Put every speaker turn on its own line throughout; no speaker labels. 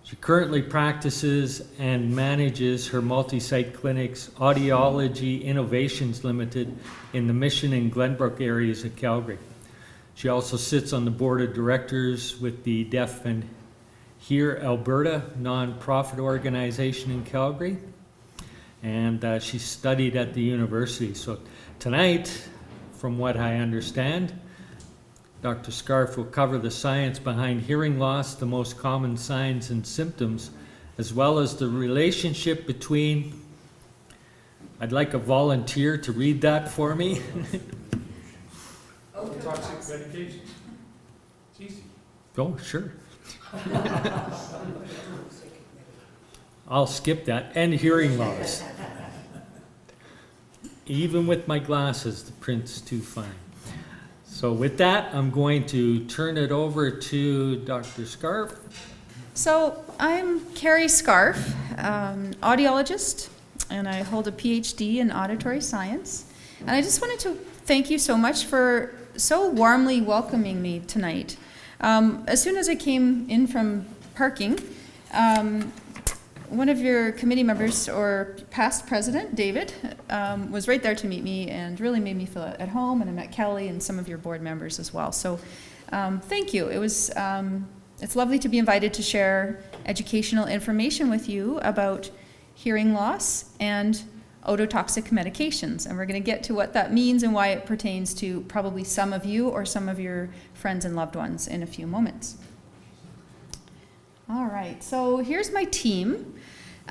She currently practices and manages her multi-site clinics, Audiology Innovations Ltd, in the Mission and Glenbrook areas of Calgary. She also sits on the board of directors with the Deaf and Hear Alberta non-profit organization in Calgary, and she studied at the university. So tonight, from what I understand, Dr. Scarff will cover the science behind hearing loss, the most common signs and symptoms, as well as the relationship between, I'd like a volunteer to read that for me.
Ototoxic medications. It's easy.
Oh, sure. I'll skip that. And hearing loss. Even with my glasses, the print's too fine. So with that, I'm going to turn it over to Dr. Scarff.
So I'm Carrie Scarff, audiologist, and I hold a PhD in auditory science. And I just wanted to thank you so much for so warmly welcoming me tonight. As soon as I came in from parking, one of your committee members, or past president, David, was right there to meet me and really made me feel at home, and I met Kelly and some of your board members as well. So thank you. It's lovely to be invited to share educational information with you about hearing loss and ototoxic medications. And we're going to get to what that means and why it pertains to probably some of you or some of your friends and loved ones in a few moments. All right, so here's my team.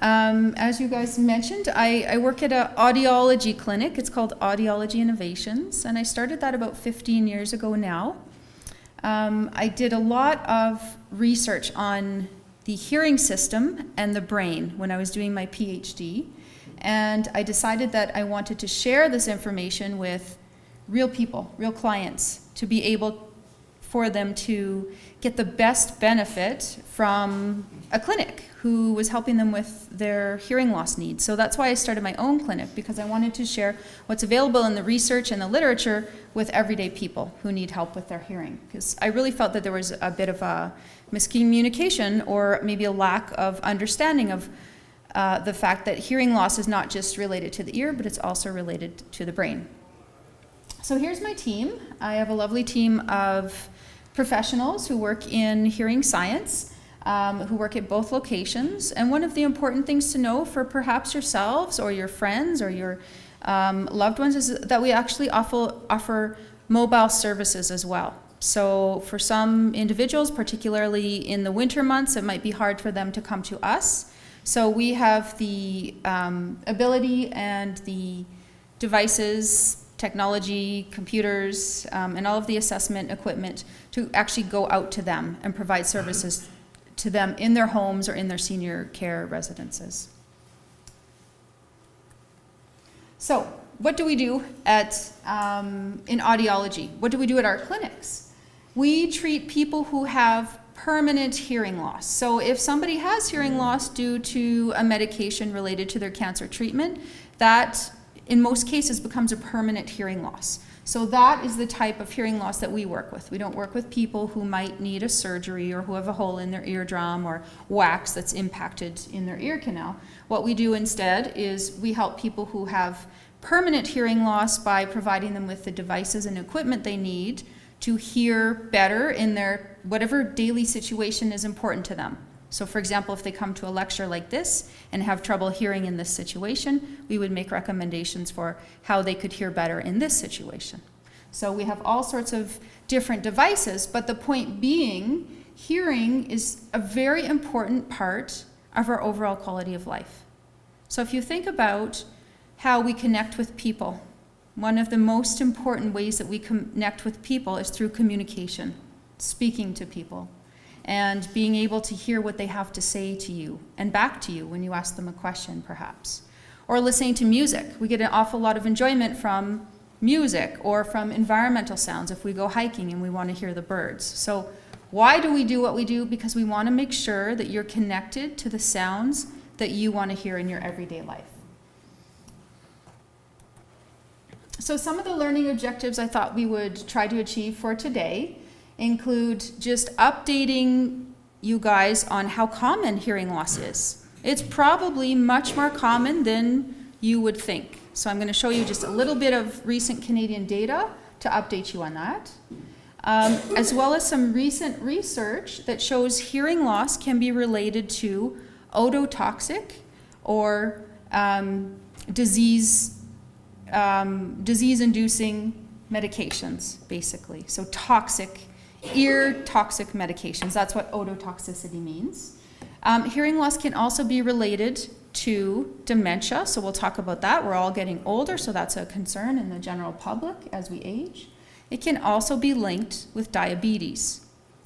As you guys mentioned, I work at an audiology clinic. It's called Audiology Innovations, and I started that about 15 years ago now. I did a lot of research on the hearing system and the brain when I was doing my PhD, and I decided that I wanted to share this information with real people, real clients, to be able for them to get the best benefit from a clinic who was helping them with their hearing loss needs. So that's why I started my own clinic, because I wanted to share what's available in the research and the literature with everyday people who need help with their hearing. Because I really felt that there was a bit of a miscommunication or maybe a lack of understanding of the fact that hearing loss is not just related to the ear, but it's also related to the brain. So here's my team. I have a lovely team of professionals who work in hearing science, who work at both locations. And one of the important things to know for perhaps yourselves or your friends or your loved ones is that we actually offer mobile services as well. So for some individuals, particularly in the winter months, it might be hard for them to come to us. So we have the ability and the devices, technology, computers, and all of the assessment equipment to actually go out to them and provide services to them in their homes or in their senior care residences. So what do we do in audiology? What do we do at our clinics? We treat people who have permanent hearing loss. So if somebody has hearing loss due to a medication related to their cancer treatment, that in most cases becomes a permanent hearing loss. So that is the type of hearing loss that we work with. We don't work with people who might need a surgery or who have a hole in their eardrum or wax that's impacted in their ear canal. What we do instead is we help people who have permanent hearing loss by providing them with the devices and equipment they need to hear better in their whatever daily situation is important to them. So for example, if they come to a lecture like this and have trouble hearing in this situation, we would make recommendations for how they could hear better in this situation. So we have all sorts of different devices, but the point being, hearing is a very important part of our overall quality of life. So if you think about how we connect with people, one of the most important ways that we connect with people is through communication, speaking to people, and being able to hear what they have to say to you and back to you when you ask them a question, perhaps. Or listening to music. We get an awful lot of enjoyment from music or from environmental sounds if we go hiking and we want to hear the birds. So why do we do what we do? Because we want to make sure that you're connected to the sounds that you want to hear in your everyday life. So some of the learning objectives I thought we would try to achieve for today include just updating you guys on how common hearing loss is. It's probably much more common than you would think. So I'm going to show you just a little bit of recent Canadian data to update you on that, as well as some recent research that shows hearing loss can be related to ototoxic or disease-inducing medications, basically. So ear toxic medications. That's what ototoxicity means. Hearing loss can also be related to dementia, so we'll talk about that. We're all getting older, so that's a concern in the general public as we age. It can also be linked with diabetes.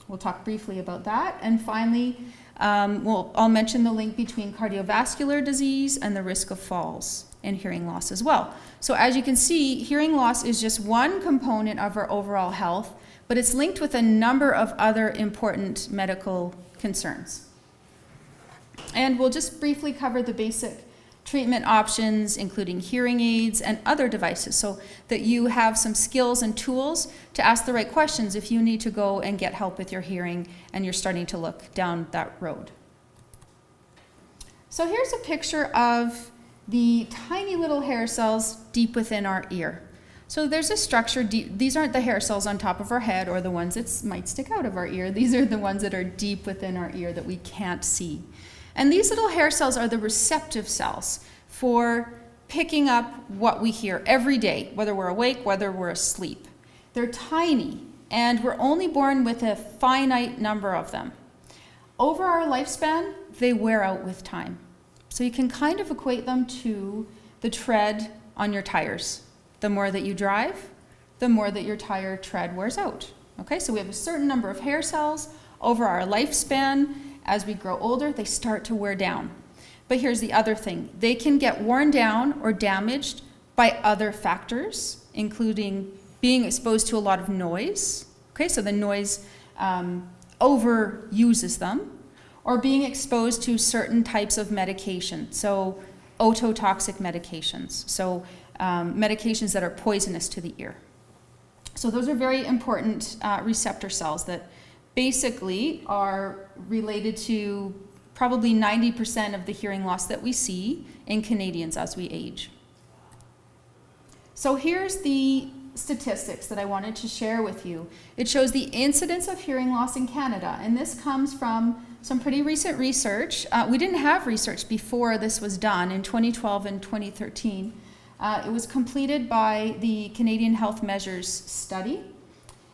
We'll talk briefly about that. And finally, I'll mention the link between cardiovascular disease and the risk of falls and hearing loss as well. So as you can see, hearing loss is just one component of our overall health, but it's linked with a number of other important medical concerns. And we'll just briefly cover the basic treatment options, including hearing aids and other devices, so that you have some skills and tools to ask the right questions if you need to go and get help with your hearing and you're starting to look down that road. So here's a picture of the tiny little hair cells deep within our ear. So there's a structure deep. These aren't the hair cells on top of our head or the ones that might stick out of our ear. These are the ones that are deep within our ear that we can't see. And these little hair cells are the receptive cells for picking up what we hear every day, whether we're awake, whether we're asleep. They're tiny, and we're only born with a finite number of them. Over our lifespan, they wear out with time. So you can kind of equate them to the tread on your tires. The more that you drive, the more that your tire tread wears out. Okay, so we have a certain number of hair cells. Over our lifespan, as we grow older, they start to wear down. But here's the other thing. They can get worn down or damaged by other factors, including being exposed to a lot of noise. Okay, so the noise overuses them, or being exposed to certain types of medication. So ototoxic medications. So medications that are poisonous to the ear. So those are very important receptor cells that basically are related to probably 90% of the hearing loss that we see in Canadians as we age. So here's the statistics that I wanted to share with you. It shows the incidence of hearing loss in Canada, and this comes from some pretty recent research. We didn't have research before this was done in 2012 and 2013. It was completed by the Canadian Health Measures Study,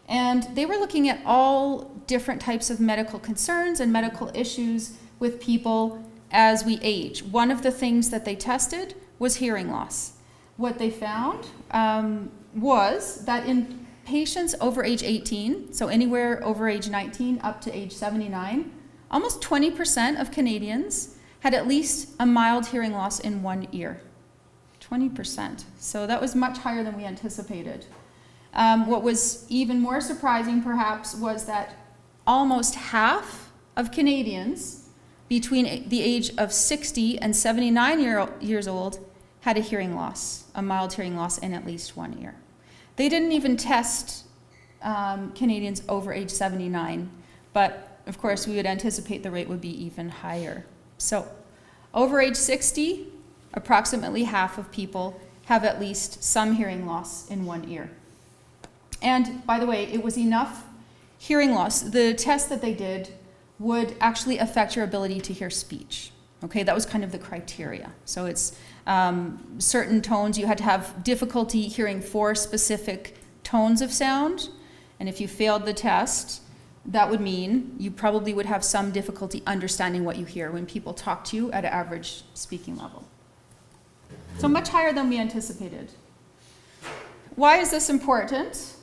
and they were looking at all different types of medical concerns and medical issues with people as we age. One of the things that they tested was hearing loss. What they found was that in patients over age 18, so anywhere over age 19 up to age 79, almost 20% of Canadians had at least a mild hearing loss in one ear. 20%. So that was much higher than we anticipated. What was even more surprising, perhaps, was that almost half of Canadians between the age of 60 and 79 years old had a hearing loss, a mild hearing loss in at least one ear. They didn't even test Canadians over age 79, but of course we would anticipate the rate would be even higher. So over age 60, approximately half of people have at least some hearing loss in one ear. And by the way, it was enough hearing loss. The test that they did would actually affect your ability to hear speech. Okay, that was kind of the criteria. So it's certain tones, you had to have difficulty hearing 4 specific tones of sound. And if you failed the test, that would mean you probably would have some difficulty understanding what you hear when people talk to you at an average speaking level. So much higher than we anticipated. Why is this important?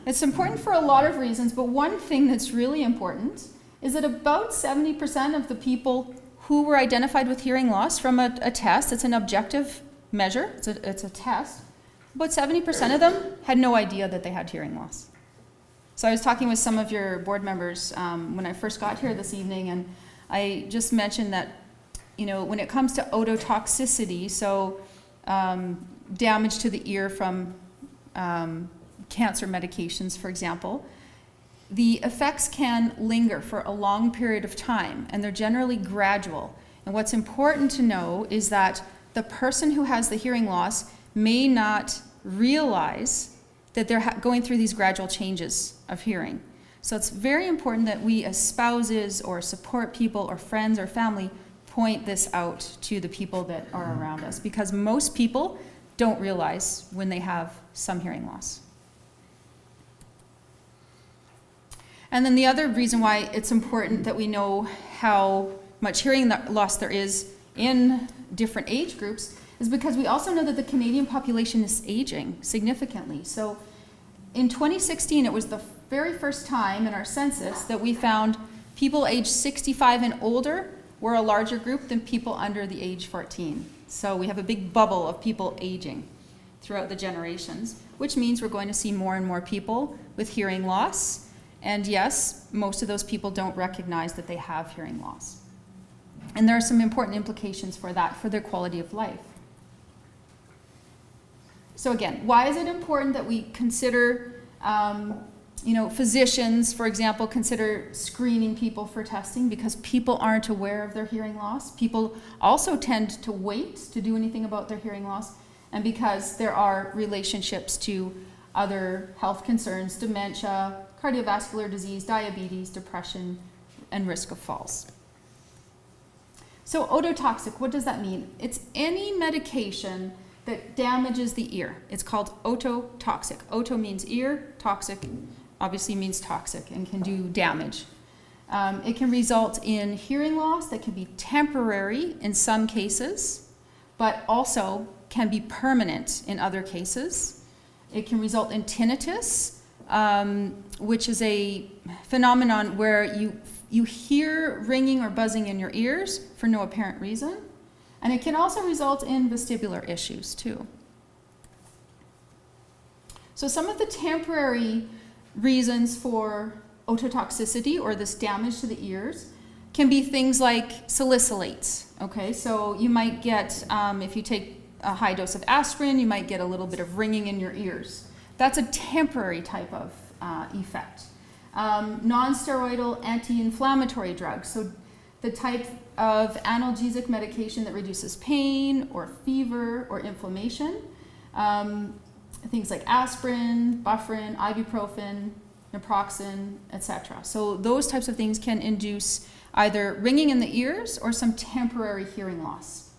It's important for a lot of reasons, but one thing that's really important is that about 70% of the people who were identified with hearing loss from a test, it's an objective measure, it's a test, about 70% of them had no idea that they had hearing loss. So I was talking with some of your board members when I first got here this evening, and I just mentioned that, you know, when it comes to ototoxicity, so damage to the ear from cancer medications, for example, the effects can linger for a long period of time, and they're generally gradual. And what's important to know is that the person who has the hearing loss may not realize that they're going through these gradual changes of hearing. So it's very important that we as spouses or support people or friends or family point this out to the people that are around us, because most people don't realize when they have some hearing loss. And then the other reason why it's important that we know how much hearing loss there is in different age groups is because we also know that the Canadian population is aging significantly. So in 2016, it was the very first time in our census that we found people aged 65 and older were a larger group than people under the age 14. So we have a big bubble of people aging throughout the generations, which means we're going to see more and more people with hearing loss. And yes, most of those people don't recognize that they have hearing loss. And there are some important implications for that, for their quality of life. So again, why is it important that we consider, physicians, for example, consider screening people for testing? Because people aren't aware of their hearing loss. People also tend to wait to do anything about their hearing loss. And because there are relationships to other health concerns, dementia, cardiovascular disease, diabetes, depression, and risk of falls. So ototoxic, what does that mean? It's any medication that damages the ear. It's called ototoxic. Oto means ear, toxic obviously means toxic and can do damage. It can result in hearing loss that can be temporary in some cases, but also can be permanent in other cases. It can result in tinnitus, which is a phenomenon where you hear ringing or buzzing in your ears for no apparent reason. And it can also result in vestibular issues too. So some of the temporary reasons for ototoxicity, or this damage to the ears, can be things like salicylates. Okay, so you might get, if you take a high dose of aspirin, you might get a little bit of ringing in your ears. That's a temporary type of effect. Non-steroidal anti-inflammatory drugs, so the type of analgesic medication that reduces pain or fever or inflammation. Things like aspirin, Bufferin, ibuprofen, naproxen, etc. So those types of things can induce either ringing in the ears or some temporary hearing loss.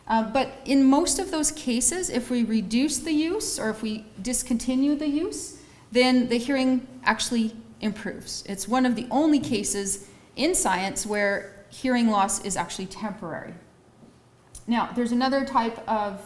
But in most of those cases, if we reduce the use or if we discontinue the use, then the hearing actually improves. It's one of the only cases in science where hearing loss is actually temporary. Now, there's another type of,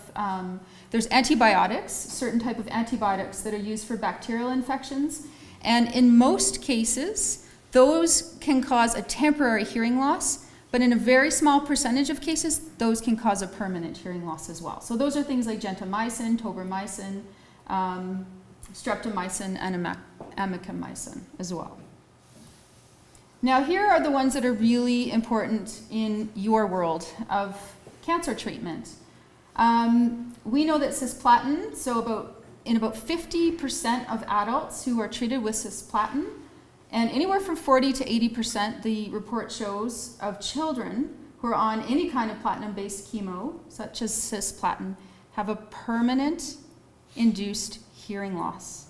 there's antibiotics, certain type of antibiotics that are used for bacterial infections. And in most cases, those can cause a temporary hearing loss, but in a very small percentage of cases, those can cause a permanent hearing loss as well. So those are things like gentamicin, tobramycin, streptomycin, and amikamycin as well. Now here are the ones that are really important in your world of cancer treatment. We know that cisplatin, so in about 50% of adults who are treated with cisplatin, and anywhere from 40 to 80%, the report shows, of children who are on any kind of platinum-based chemo, such as cisplatin, have a permanent induced hearing loss.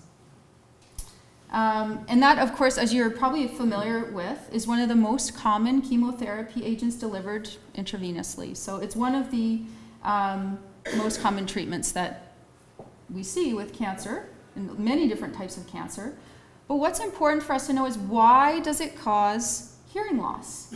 And that, of course, as you're probably familiar with, is one of the most common chemotherapy agents delivered intravenously. So it's one of the most common treatments that we see with cancer, and many different types of cancer. But what's important for us to know is, why does it cause hearing loss?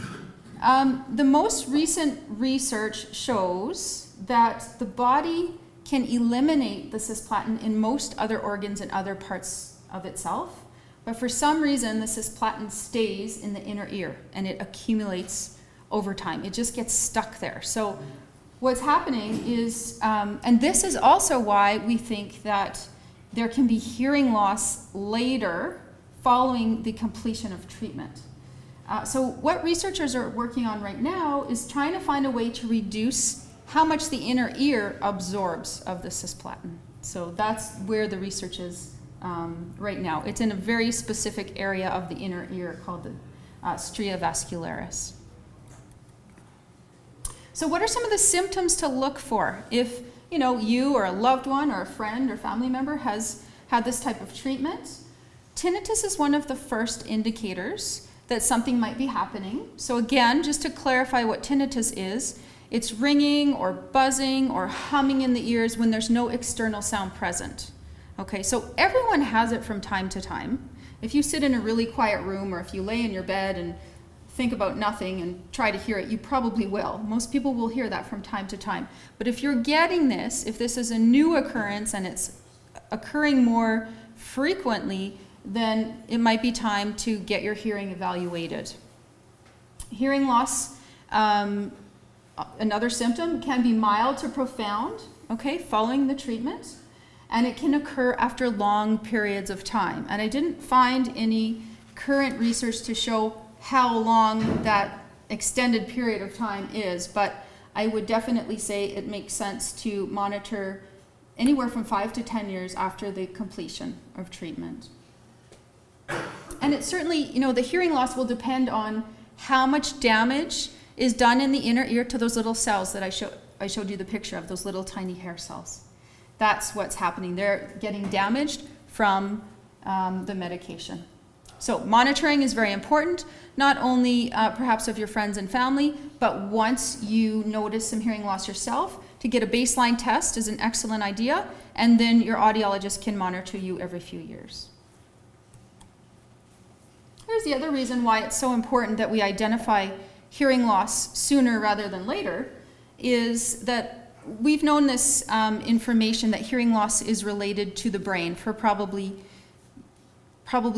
The most recent research shows that the body can eliminate the cisplatin in most other organs and other parts of itself. But for some reason, the cisplatin stays in the inner ear and it accumulates over time. It just gets stuck there. So what's happening is, and this is also why we think that there can be hearing loss later following the completion of treatment. So what researchers are working on right now is trying to find a way to reduce how much the inner ear absorbs of the cisplatin. So that's where the research is right now. It's in a very specific area of the inner ear called the stria vascularis. So what are some of the symptoms to look for if you or a loved one or a friend or family member has had this type of treatment? Tinnitus is one of the first indicators that something might be happening. So again, just to clarify what tinnitus is, it's ringing or buzzing or humming in the ears when there's no external sound present. Okay, so everyone has it from time to time. If you sit in a really quiet room or if you lay in your bed and think about nothing and try to hear it, you probably will. Most people will hear that from time to time. But if you're getting this, if this is a new occurrence and it's occurring more frequently, then it might be time to get your hearing evaluated. Hearing loss, another symptom, can be mild to profound, okay, following the treatment, and it can occur after long periods of time. And I didn't find any current research to show how long that extended period of time is, but I would definitely say it makes sense to monitor anywhere from 5 to 10 years after the completion of treatment. And it certainly, the hearing loss will depend on how much damage is done in the inner ear to those little cells that I showed you the picture of, those little tiny hair cells. That's what's happening. They're getting damaged from the medication. So monitoring is very important, not only perhaps of your friends and family, but once you notice some hearing loss yourself, to get a baseline test is an excellent idea, and then your audiologist can monitor you every few years. Here's the other reason why it's so important that we identify hearing loss sooner rather than later, is that we've known this information that hearing loss is related to the brain for probably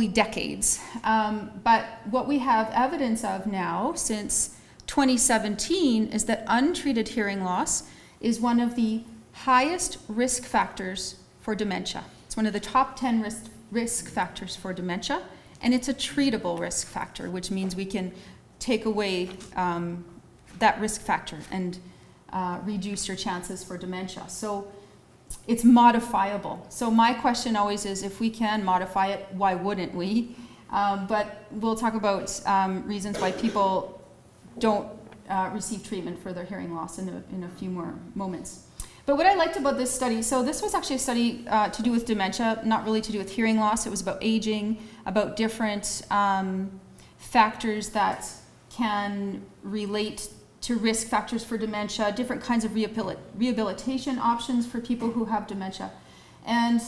decades. But what we have evidence of now since 2017 is that untreated hearing loss is one of the highest risk factors for dementia. It's one of the top 10 risk factors for dementia, and it's a treatable risk factor, which means we can take away that risk factor and reduce your chances for dementia. So it's modifiable. So my question always is, if we can modify it, why wouldn't we? But we'll talk about reasons why people don't receive treatment for their hearing loss in a few more moments. But what I liked about this study, so this was actually a study to do with dementia, not really to do with hearing loss. It was about aging, about different factors that can relate to risk factors for dementia, different kinds of rehabilitation options for people who have dementia. And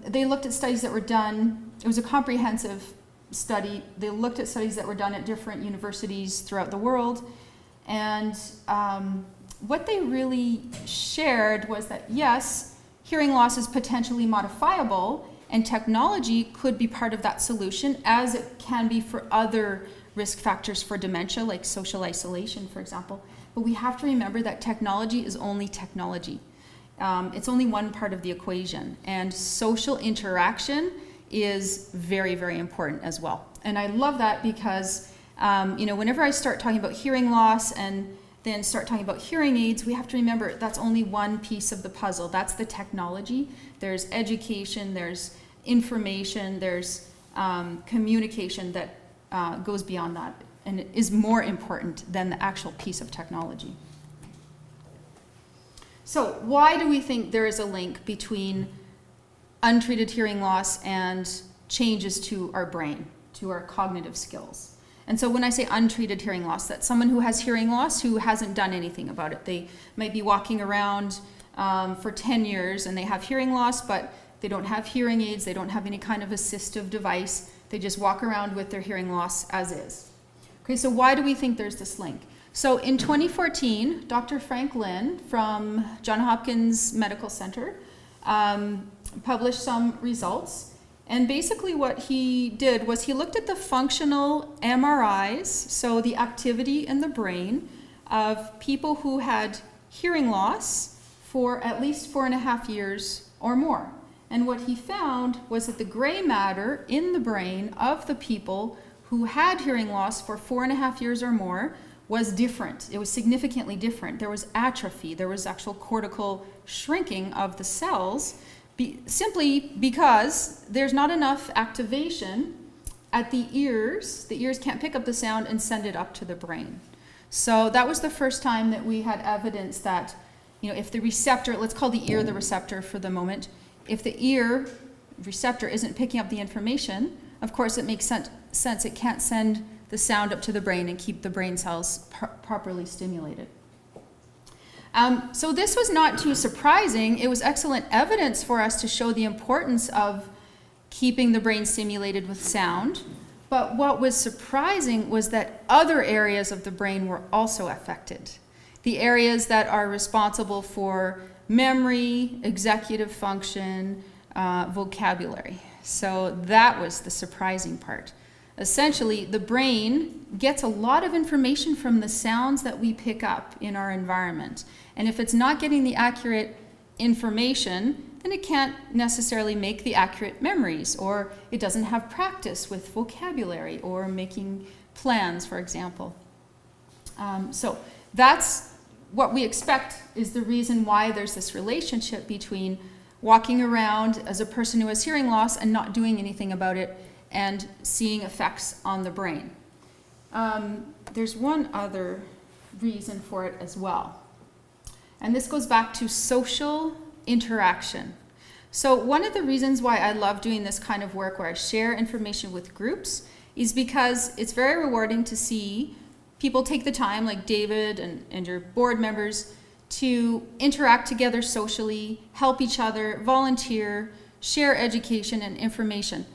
they looked at studies that were done. It was a comprehensive study. They looked at studies that were done at different universities throughout the world. And what they really shared was that, yes, hearing loss is potentially modifiable, and technology could be part of that solution, as it can be for other risk factors for dementia, like social isolation, for example. But we have to remember that technology is only technology. It's only one part of the equation, and social interaction is very, very important as well. And I love that because, whenever I start talking about hearing loss and then start talking about hearing aids, we have to remember that's only one piece of the puzzle. That's the technology. There's education, there's information, there's communication that goes beyond that and it is more important than the actual piece of technology. So why do we think there is a link between untreated hearing loss and changes to our brain, to our cognitive skills? And so when I say untreated hearing loss, that's someone who has hearing loss who hasn't done anything about it. They might be walking around for 10 years and they have hearing loss, but they don't have hearing aids, they don't have any kind of assistive device. They just walk around with their hearing loss as is. Okay, so why do we think there's this link? So in 2014, Dr. Frank Lin from Johns Hopkins Medical Center published some results. And basically what he did was he looked at the functional MRIs, so the activity in the brain of people who had hearing loss for at least 4.5 years or more. And what he found was that the gray matter in the brain of the people who had hearing loss for 4.5 years or more was different. It was significantly different. There was atrophy. There was actual cortical shrinking of the cells simply because there's not enough activation at the ears. The ears can't pick up the sound and send it up to the brain. So that was the first time that we had evidence that, if the receptor, let's call the ear the receptor for the moment, if the ear receptor isn't picking up the information, of course it makes sense. It can't send the sound up to the brain and keep the brain cells properly stimulated. So this was not too surprising. It was excellent evidence for us to show the importance of keeping the brain stimulated with sound. But what was surprising was that other areas of the brain were also affected. The areas that are responsible for memory, executive function, vocabulary. So that was the surprising part. Essentially, the brain gets a lot of information from the sounds that we pick up in our environment. And if it's not getting the accurate information, then it can't necessarily make the accurate memories, or it doesn't have practice with vocabulary or making plans, for example. So that's what we expect is the reason why there's this relationship between walking around as a person who has hearing loss and not doing anything about it and seeing effects on the brain. There's one other reason for it as well. And this goes back to social interaction. So one of the reasons why I love doing this kind of work where I share information with groups is because it's very rewarding to see people take the time, like David and your board members, to interact together socially, help each other, volunteer, share education and information.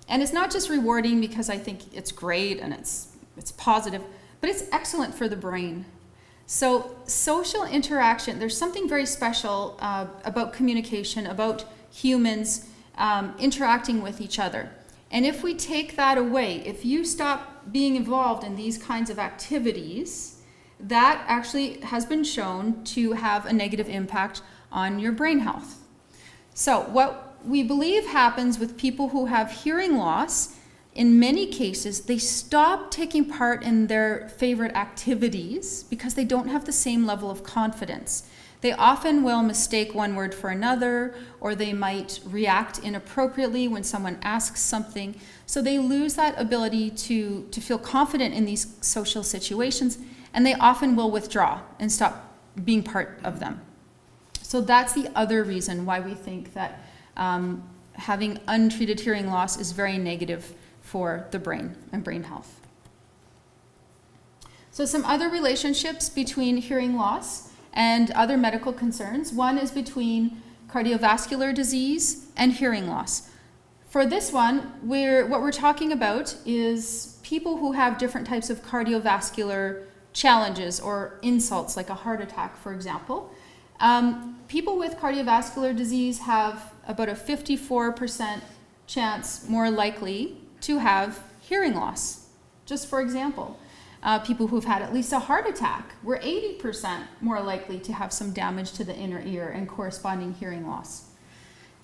And it's not just rewarding because I think it's great and it's positive, but it's excellent for the brain. So social interaction, there's something very special about communication, about humans interacting with each other. And if we take that away, if you stop being involved in these kinds of activities, that actually has been shown to have a negative impact on your brain health. So what we believe happens with people who have hearing loss, in many cases, they stop taking part in their favorite activities because they don't have the same level of confidence. They often will mistake one word for another, or they might react inappropriately when someone asks something. So they lose that ability to feel confident in these social situations, and they often will withdraw and stop being part of them. So that's the other reason why we think that having untreated hearing loss is very negative for the brain and brain health. So some other relationships between hearing loss and other medical concerns. One is between cardiovascular disease and hearing loss. For this one, what we're talking about is people who have different types of cardiovascular challenges or insults, like a heart attack, for example. People with cardiovascular disease have about a 54% chance more likely to have hearing loss. Just for example, people who've had at least a heart attack were 80% more likely to have some damage to the inner ear and corresponding hearing loss.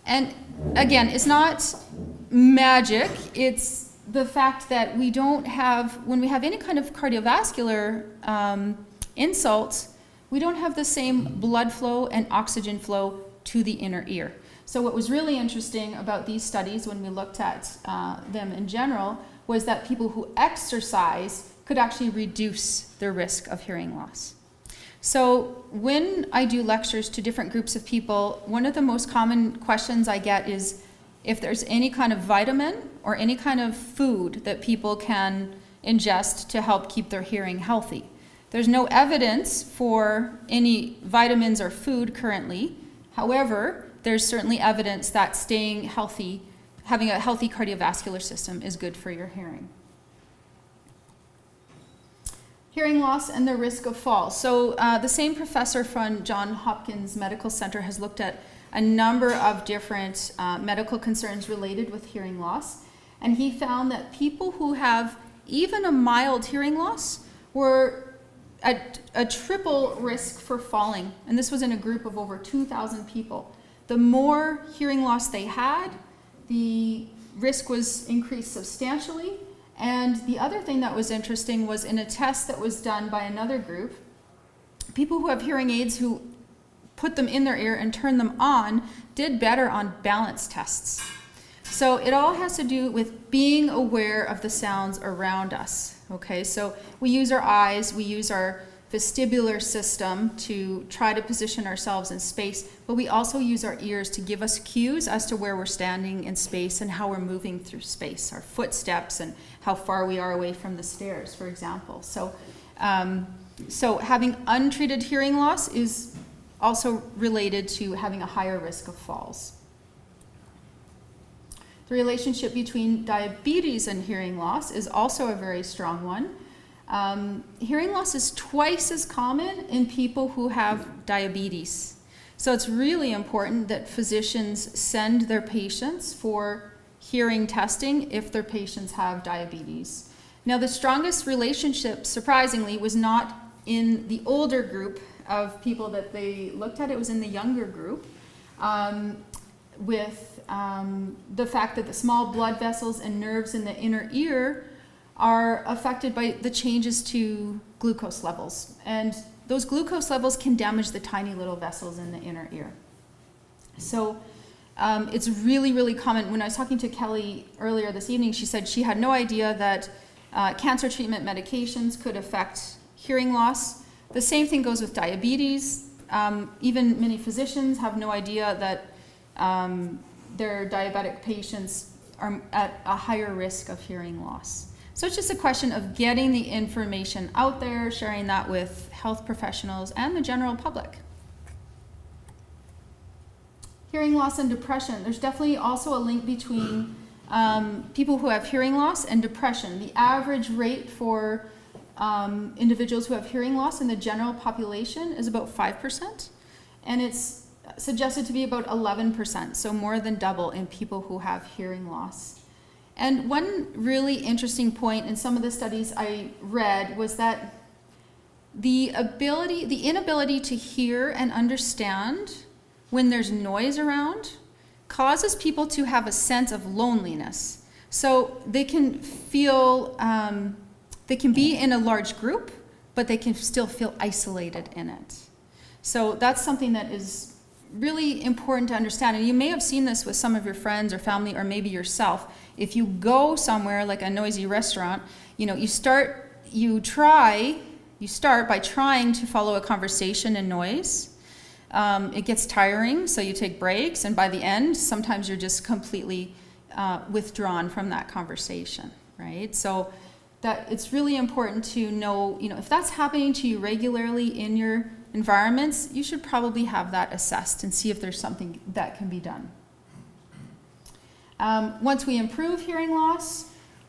And again, it's not magic, it's the fact that we don't have, when we have any kind of cardiovascular insults, we don't have the same blood flow and oxygen flow to the inner ear. So what was really interesting about these studies when we looked at them in general was that people who exercise could actually reduce their risk of hearing loss. So when I do lectures to different groups of people, one of the most common questions I get is if there's any kind of vitamin or any kind of food that people can ingest to help keep their hearing healthy. There's no evidence for any vitamins or food currently. However, there's certainly evidence that staying healthy, having a healthy cardiovascular system is good for your hearing. Hearing loss and the risk of fall. So the same professor from Johns Hopkins Medical Center has looked at a number of different medical concerns related with hearing loss. And he found that people who have even a mild hearing loss were at a triple risk for falling. And this was in a group of over 2,000 people. The more hearing loss they had, the risk was increased substantially. And the other thing that was interesting was in a test that was done by another group, people who have hearing aids who put them in their ear and turn them on did better on balance tests. So it all has to do with being aware of the sounds around us. Okay, so we use our eyes, we use our vestibular system to try to position ourselves in space, but we also use our ears to give us cues as to where we're standing in space and how we're moving through space, our footsteps and how far we are away from the stairs, for example. So having untreated hearing loss is also related to having a higher risk of falls. The relationship between diabetes and hearing loss is also a very strong one. Hearing loss is twice as common in people who have diabetes. So it's really important that physicians send their patients for hearing testing if their patients have diabetes. Now, the strongest relationship, surprisingly, was not in the older group of people that they looked at. It was in the younger group, with the fact that the small blood vessels and nerves in the inner ear are affected by the changes to glucose levels. And those glucose levels can damage the tiny little vessels in the inner ear. So it's really, really common. When I was talking to Kelly earlier this evening, she said she had no idea that cancer treatment medications could affect hearing loss. The same thing goes with diabetes. Even many physicians have no idea that their diabetic patients are at a higher risk of hearing loss. So it's just a question of getting the information out there, sharing that with health professionals and the general public. Hearing loss and depression. There's definitely also a link between people who have hearing loss and depression. The average rate for individuals who have hearing loss in the general population is about 5%, and it's suggested to be about 11%, so more than double in people who have hearing loss. And one really interesting point in some of the studies I read was that the inability to hear and understand when there's noise around causes people to have a sense of loneliness. So they can feel, they can be in a large group, but they can still feel isolated in it. So that's something that is really important to understand. And you may have seen this with some of your friends or family, or maybe yourself. If you go somewhere like a noisy restaurant, you start by trying to follow a conversation in noise. It gets tiring, so you take breaks, and by the end, sometimes you're just completely withdrawn from that conversation, right? So that it's really important to know, if that's happening to you regularly in your environments, you should probably have that assessed and see if there's something that can be done. Once we improve hearing loss,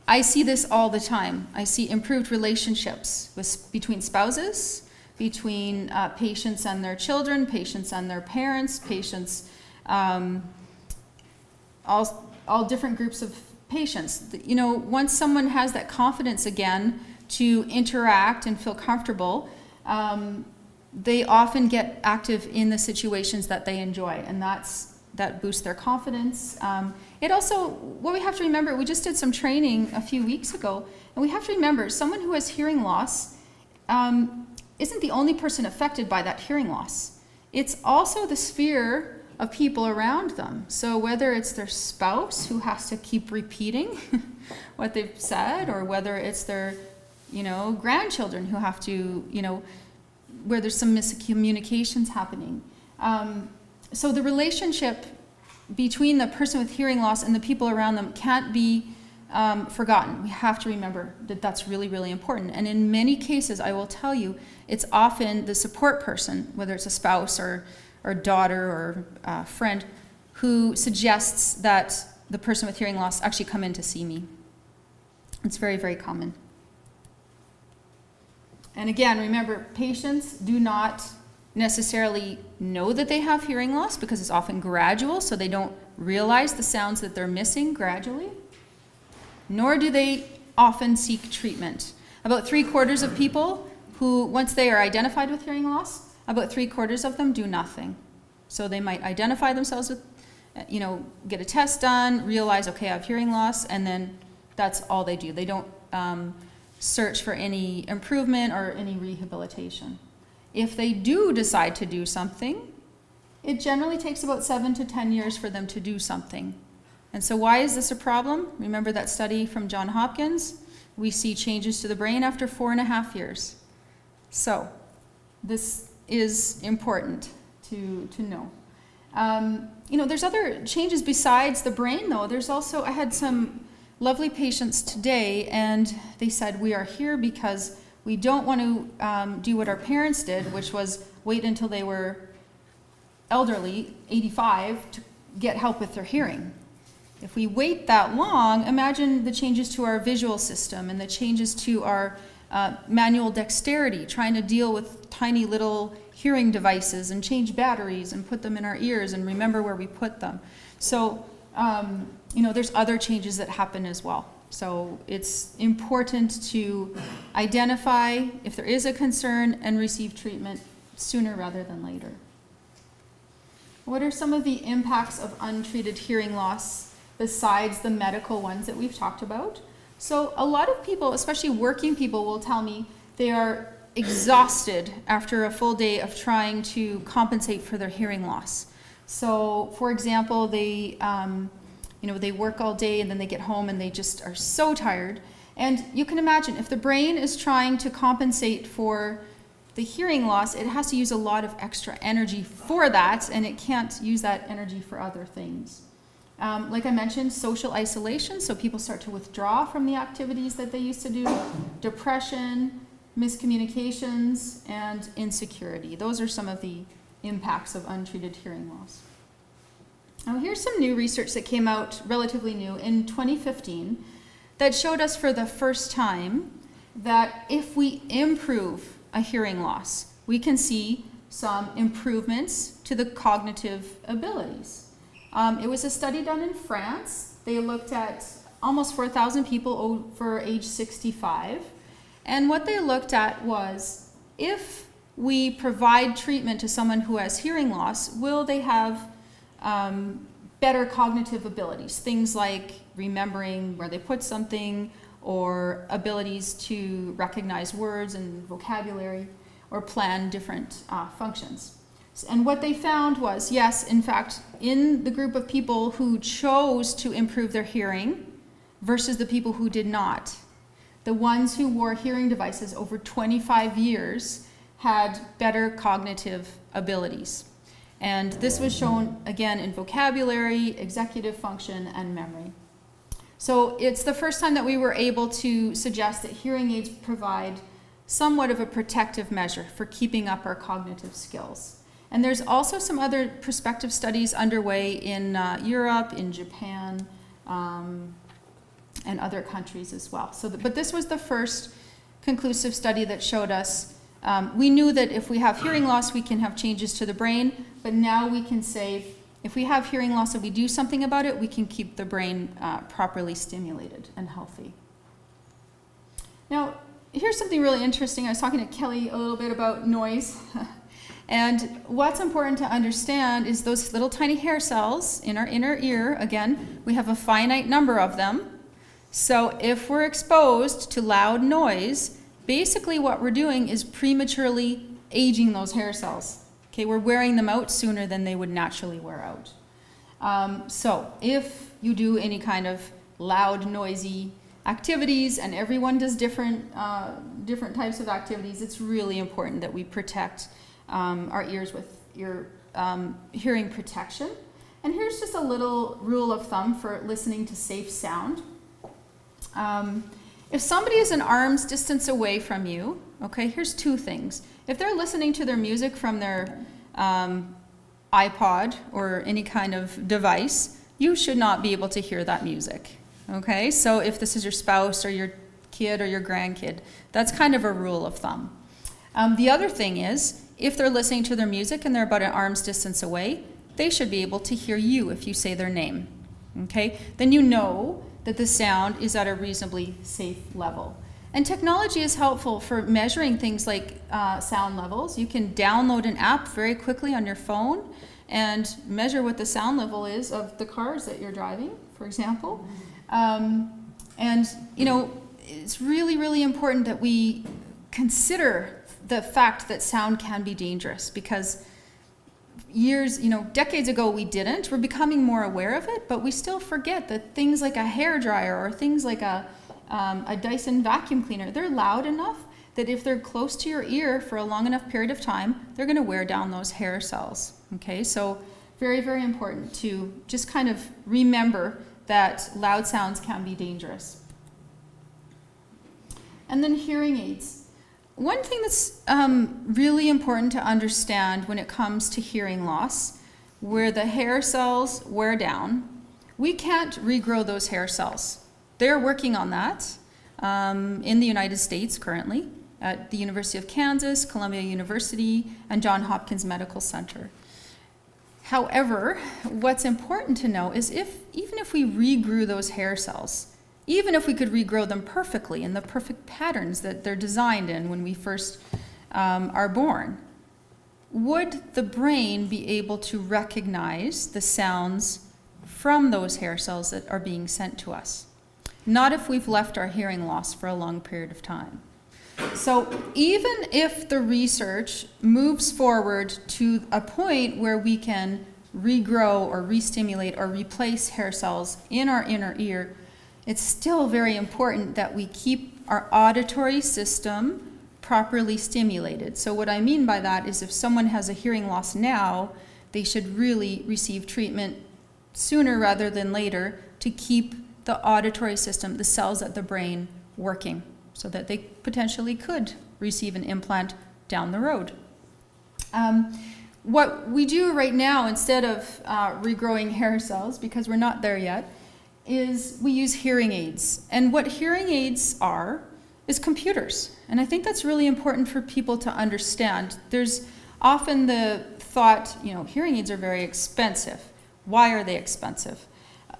I see this all the time. I see improved relationships between spouses, between patients and their children, patients and their parents, patients, all different groups of patients. Once someone has that confidence again to interact and feel comfortable, they often get active in the situations that they enjoy, and that boosts their confidence. It also, what we have to remember, we just did some training a few weeks ago, and we have to remember someone who has hearing loss isn't the only person affected by that hearing loss. It's also the sphere of people around them. So whether it's their spouse who has to keep repeating what they've said, or whether it's their grandchildren who have to, where there's some miscommunications happening. So the relationship between the person with hearing loss and the people around them can't be forgotten. We have to remember that that's really, really important. And in many cases, I will tell you, it's often the support person, whether it's a spouse or daughter or a friend, who suggests that the person with hearing loss actually come in to see me. It's very, very common. And again, remember, patients do not necessarily know that they have hearing loss because it's often gradual, so they don't realize the sounds that they're missing gradually, nor do they often seek treatment. About 3/4 of people who, once they are identified with hearing loss, about 3/4 of them do nothing. So they might identify themselves with, get a test done, realize, okay, I have hearing loss, and then that's all they do. They don't search for any improvement or any rehabilitation. If they do decide to do something, it generally takes about 7 to 10 years for them to do something. And so why is this a problem? Remember that study from Johns Hopkins? We see changes to the brain after 4.5 years. So this is important to know. There's other changes besides the brain though. There's also, I had some lovely patients today and they said, we are here because we don't want to do what our parents did, which was wait until they were elderly, 85, to get help with their hearing. If we wait that long, imagine the changes to our visual system and the changes to our manual dexterity, trying to deal with tiny little hearing devices and change batteries and put them in our ears and remember where we put them. So, there's other changes that happen as well. So it's important to identify if there is a concern and receive treatment sooner rather than later. What are some of the impacts of untreated hearing loss besides the medical ones that we've talked about? So a lot of people, especially working people, will tell me they are exhausted after a full day of trying to compensate for their hearing loss. So for example, they work all day and then they get home and they just are so tired. And you can imagine if the brain is trying to compensate for the hearing loss, it has to use a lot of extra energy for that, and it can't use that energy for other things. Like I mentioned, social isolation, so people start to withdraw from the activities that they used to do, depression, miscommunications, and insecurity. Those are some of the impacts of untreated hearing loss. Now here's some new research that came out, relatively new, in 2015, that showed us for the first time that if we improve a hearing loss, we can see some improvements to the cognitive abilities. It was a study done in France. They looked at almost 4,000 people over age 65. And what they looked at was, if we provide treatment to someone who has hearing loss, will they have better cognitive abilities? Things like remembering where they put something, or abilities to recognize words and vocabulary, or plan different functions. And what they found was, yes, in fact, in the group of people who chose to improve their hearing versus the people who did not, the ones who wore hearing devices over 25 years had better cognitive abilities. And this was shown again in vocabulary, executive function, and memory. So it's the first time that we were able to suggest that hearing aids provide somewhat of a protective measure for keeping up our cognitive skills. And there's also some other prospective studies underway in Europe, in Japan, and other countries as well. But this was the first conclusive study that showed us, we knew that if we have hearing loss, we can have changes to the brain, but now we can say, if we have hearing loss and we do something about it, we can keep the brain properly stimulated and healthy. Now, here's something really interesting. I was talking to Kelly a little bit about noise. And what's important to understand is those little tiny hair cells in our inner ear, again, we have a finite number of them. So if we're exposed to loud noise, basically what we're doing is prematurely aging those hair cells. Okay, we're wearing them out sooner than they would naturally wear out. So if you do any kind of loud, noisy activities, and everyone does different types of activities, it's really important that we protect our ears with ear hearing protection. And here's just a little rule of thumb for listening to safe sound. If somebody is an arm's distance away from you, okay, here's two things. If they're listening to their music from their iPod or any kind of device, you should not be able to hear that music. Okay, so if this is your spouse or your kid or your grandkid, that's kind of a rule of thumb. The other thing is, if they're listening to their music and they're about an arm's distance away, they should be able to hear you if you say their name. Okay, then you know that the sound is at a reasonably safe level. And technology is helpful for measuring things like sound levels. You can download an app very quickly on your phone and measure what the sound level is of the cars that you're driving, for example. And it's really, really important that we consider the fact that sound can be dangerous, because years, decades ago we didn't. We're becoming more aware of it, but we still forget that things like a hair dryer or things like a Dyson vacuum cleaner, they're loud enough that if they're close to your ear for a long enough period of time, they're going to wear down those hair cells. Okay, so very, very important to just kind of remember that loud sounds can be dangerous. And then hearing aids. One thing that's really important to understand when it comes to hearing loss, where the hair cells wear down, we can't regrow those hair cells. They're working on that in the United States currently at the University of Kansas, Columbia University, and Johns Hopkins Medical Center. However, what's important to know is even if we regrew those hair cells, even if we could regrow them perfectly in the perfect patterns that they're designed in when we first are born, would the brain be able to recognize the sounds from those hair cells that are being sent to us? Not if we've left our hearing loss for a long period of time. So even if the research moves forward to a point where we can regrow or re-stimulate or replace hair cells in our inner ear, it's still very important that we keep our auditory system properly stimulated. So what I mean by that is if someone has a hearing loss now, they should really receive treatment sooner rather than later to keep the auditory system, the cells at the brain, working so that they potentially could receive an implant down the road. What we do right now, instead of regrowing hair cells, because we're not there yet, is we use hearing aids. And what hearing aids are is computers. And I think that's really important for people to understand. There's often the thought, hearing aids are very expensive. Why are they expensive?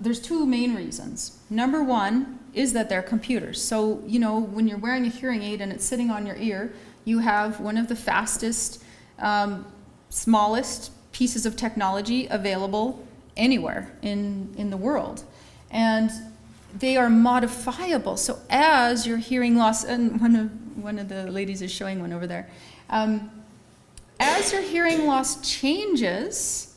There's two main reasons. Number one is that they're computers. So, when you're wearing a hearing aid and it's sitting on your ear, you have one of the fastest, smallest pieces of technology available anywhere in the world. And they are modifiable. So as your hearing loss, and one of the ladies is showing one over there, as your hearing loss changes,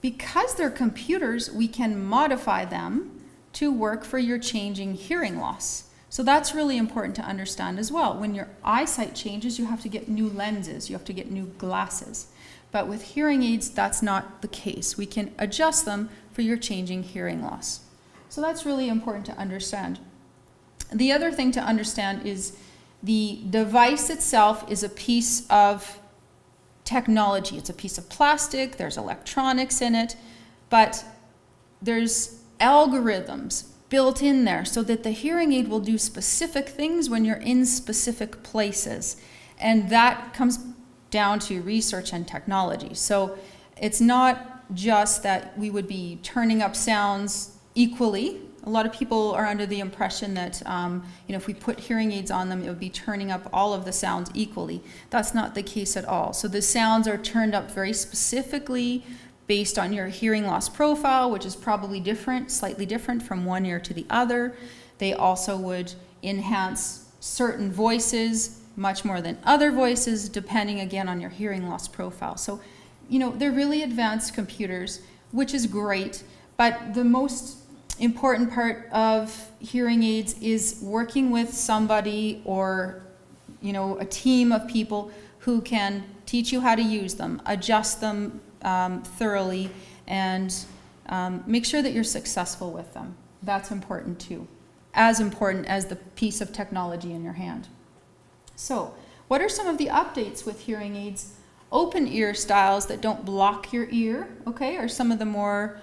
because they're computers, we can modify them to work for your changing hearing loss. So that's really important to understand as well. When your eyesight changes, you have to get new lenses, you have to get new glasses. But with hearing aids, that's not the case. We can adjust them for your changing hearing loss. So that's really important to understand. The other thing to understand is the device itself is a piece of technology. It's a piece of plastic, there's electronics in it, but there's algorithms built in there so that the hearing aid will do specific things when you're in specific places. And that comes down to research and technology. So it's not just that we would be turning up sounds equally. A lot of people are under the impression that if we put hearing aids on them, it would be turning up all of the sounds equally. That's not the case at all. So the sounds are turned up very specifically based on your hearing loss profile, which is probably different, slightly different from one ear to the other. They also would enhance certain voices much more than other voices, depending again on your hearing loss profile. So, they're really advanced computers, which is great, but the most important part of hearing aids is working with somebody or a team of people who can teach you how to use them, adjust them thoroughly, and make sure that you're successful with them. That's important too, as important as the piece of technology in your hand. So what are some of the updates with hearing aids? Open ear styles that don't block your ear, are some of the more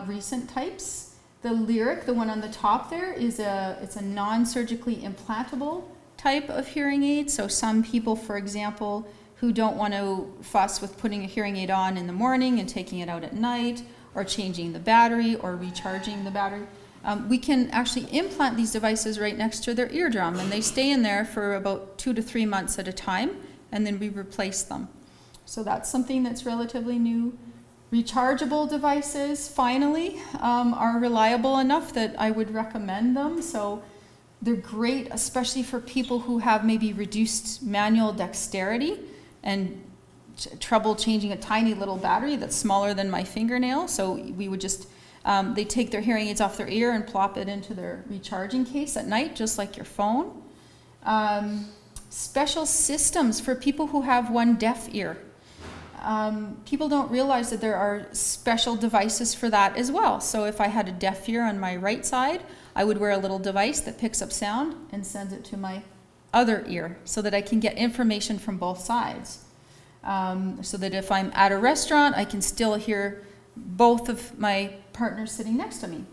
recent types. The Lyric, the one on the top there, it's a non-surgically implantable type of hearing aid. So some people, for example, who don't want to fuss with putting a hearing aid on in the morning and taking it out at night, or changing the battery or recharging the battery, we can actually implant these devices right next to their eardrum, and they stay in there for about 2 to 3 months at a time, and then we replace them. So that's something that's relatively new. Rechargeable devices, finally, are reliable enough that I would recommend them. So they're great, especially for people who have maybe reduced manual dexterity and trouble changing a tiny little battery that's smaller than my fingernail. So we would just, they take their hearing aids off their ear and plop it into their recharging case at night, just like your phone. Special systems for people who have one deaf ear. People don't realize that there are special devices for that as well. So if I had a deaf ear on my right side, I would wear a little device that picks up sound and sends it to my other ear so that I can get information from both sides. So that if I'm at a restaurant, I can still hear both of my partners sitting next to me.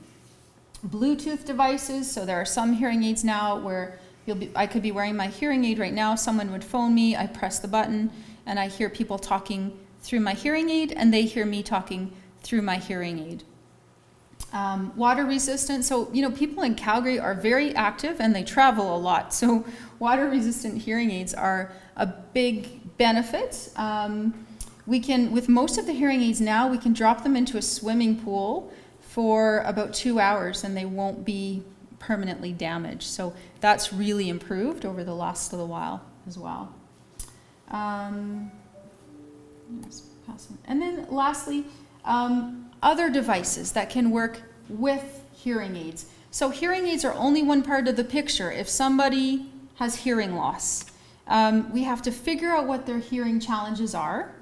Bluetooth devices, so there are some hearing aids now where I could be wearing my hearing aid right now, someone would phone me, I press the button, and I hear people talking through my hearing aid, and they hear me talking through my hearing aid. Water resistant, so people in Calgary are very active and they travel a lot, so water resistant hearing aids are a big benefit. We can, with most of the hearing aids now, we can drop them into a swimming pool for about 2 hours and they won't be permanently damaged. So that's really improved over the last little while as well. And then lastly, other devices that can work with hearing aids. So hearing aids are only one part of the picture. If somebody has hearing loss, we have to figure out what their hearing challenges are.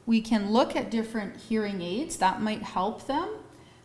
We can look at different hearing aids that might help them.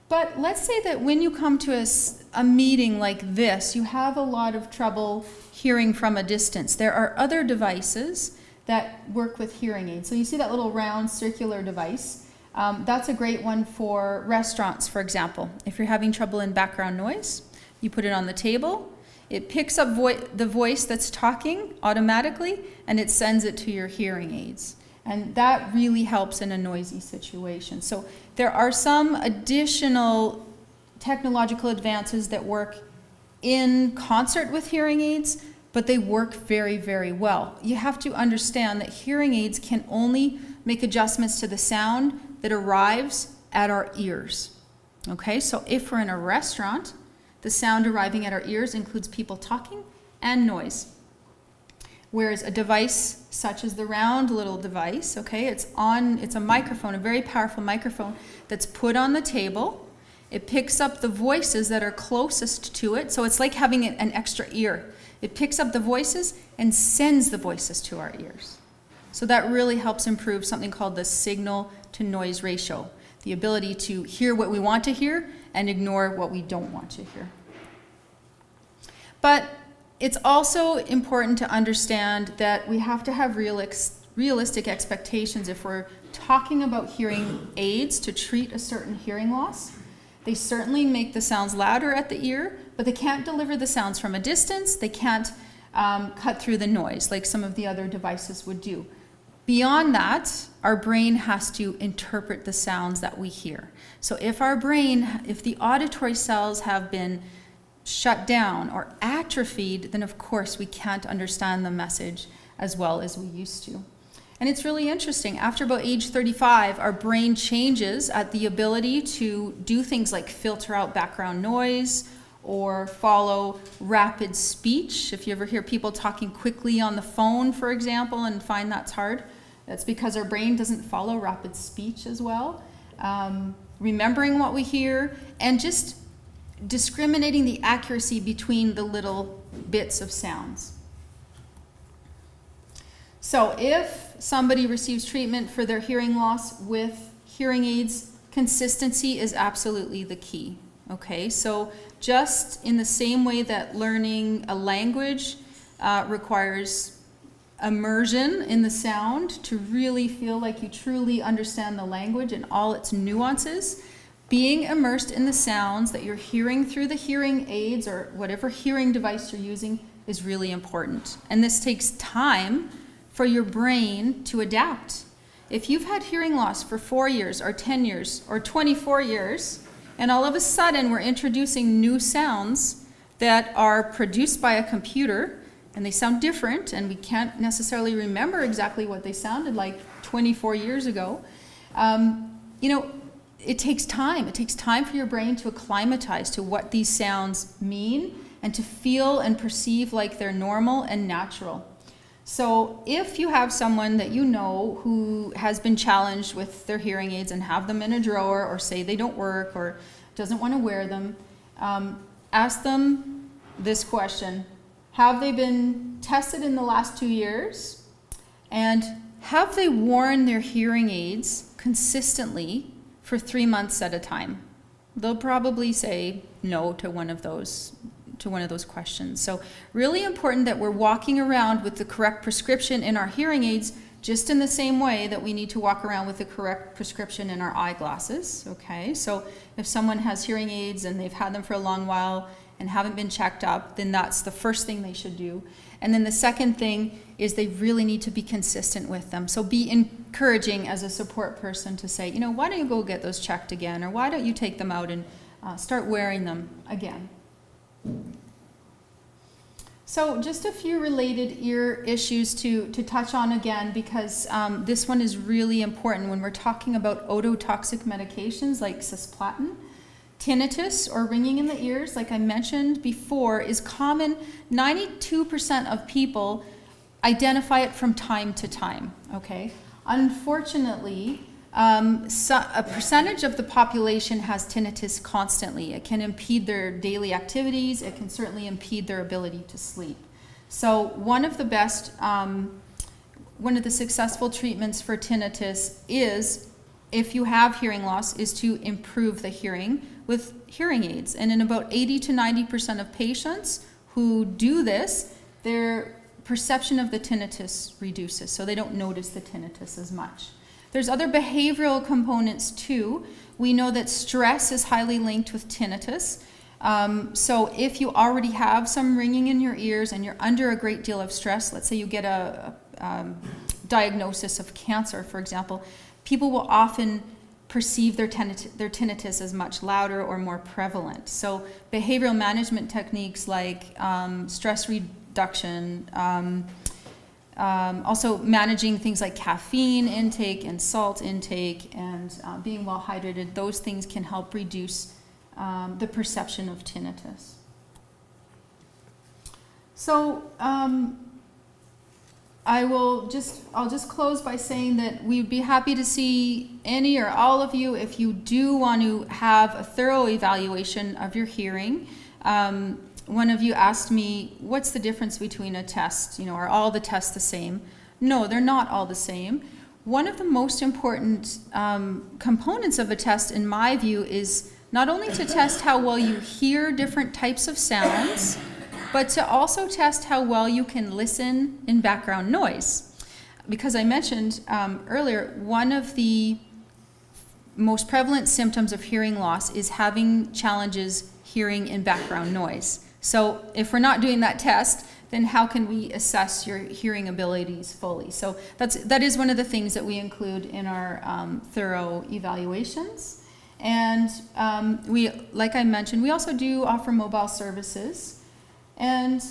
But let's say that when you come to a meeting like this, you have a lot of trouble hearing from a distance. There are other devices that work with hearing aids. So you see that little round circular device. That's a great one for restaurants, for example. If you're having trouble in background noise, you put it on the table. It picks up the voice that's talking automatically, and it sends it to your hearing aids. And that really helps in a noisy situation. So there are some additional technological advances that work in concert with hearing aids, but they work very, very well. You have to understand that hearing aids can only make adjustments to the sound that arrives at our ears. Okay, so if we're in a restaurant, the sound arriving at our ears includes people talking and noise. Whereas a device such as the round little device, okay, it's a microphone, a very powerful microphone that's put on the table. It picks up the voices that are closest to it, so it's like having an extra ear. It picks up the voices and sends the voices to our ears. So that really helps improve something called the signal to noise ratio, the ability to hear what we want to hear and ignore what we don't want to hear. But it's also important to understand that we have to have realistic expectations if we're talking about hearing aids to treat a certain hearing loss. They certainly make the sounds louder at the ear, but they can't deliver the sounds from a distance. They can't cut through the noise like some of the other devices would do. Beyond that, our brain has to interpret the sounds that we hear. So if the auditory cells have been shut down or atrophied, then of course we can't understand the message as well as we used to. And it's really interesting. After about age 35, our brain changes at the ability to do things like filter out background noise or follow rapid speech. If you ever hear people talking quickly on the phone, for example, and find that's hard, that's because our brain doesn't follow rapid speech as well. Remembering what we hear and just discriminating the accuracy between the little bits of sounds. So if somebody receives treatment for their hearing loss with hearing aids, consistency is absolutely the key. Okay, so just in the same way that learning a language requires immersion in the sound to really feel like you truly understand the language and all its nuances, being immersed in the sounds that you're hearing through the hearing aids or whatever hearing device you're using is really important. And this takes time for your brain to adapt. If you've had hearing loss for 4 years or 10 years or 24 years, and all of a sudden we're introducing new sounds that are produced by a computer and they sound different and we can't necessarily remember exactly what they sounded like 24 years ago, it takes time. It takes time for your brain to acclimatize to what these sounds mean and to feel and perceive like they're normal and natural. So if you have someone that you know who has been challenged with their hearing aids and have them in a drawer, or say they don't work or doesn't want to wear them, ask them this question. Have they been tested in the last 2 years? And have they worn their hearing aids consistently for 3 months at a time? They'll probably say no to one of those questions. So really important that we're walking around with the correct prescription in our hearing aids, just in the same way that we need to walk around with the correct prescription in our eyeglasses. Okay, so if someone has hearing aids and they've had them for a long while and haven't been checked up, then that's the first thing they should do. And then the second thing is they really need to be consistent with them. So be encouraging as a support person to say, you know, why don't you go get those checked again? Or why don't you take them out and start wearing them again? So just a few related ear issues to touch on again, because this one is really important when we're talking about ototoxic medications like cisplatin. Tinnitus, or ringing in the ears, like I mentioned before, is common. 92% of people identify it from time to time, okay? Unfortunately, a percentage of the population has tinnitus constantly. It can impede their daily activities. It can certainly impede their ability to sleep. So one of the successful treatments for tinnitus is, if you have hearing loss, is to improve the hearing with hearing aids. And in about 80 to 90% of patients who do this, their perception of the tinnitus reduces, so they don't notice the tinnitus as much. There's other behavioral components too. We know that stress is highly linked with tinnitus. So if you already have some ringing in your ears and you're under a great deal of stress, let's say you get a diagnosis of cancer, for example, people will often perceive their tinnitus as much louder or more prevalent. So behavioral management techniques like stress reduction, also managing things like caffeine intake and salt intake, and being well hydrated, those things can help reduce the perception of tinnitus. So I'll just close by saying that we'd be happy to see any or all of you if you do want to have a thorough evaluation of your hearing. One of you asked me, what's the difference between a test? You know, are all the tests the same? No, they're not all the same. One of the most important components of a test, in my view, is not only to test how well you hear different types of sounds, but to also test how well you can listen in background noise. Because I mentioned earlier, one of the most prevalent symptoms of hearing loss is having challenges hearing in background noise. So if we're not doing that test, then how can we assess your hearing abilities fully? So that is one of the things that we include in our thorough evaluations. And like I mentioned, we also do offer mobile services. And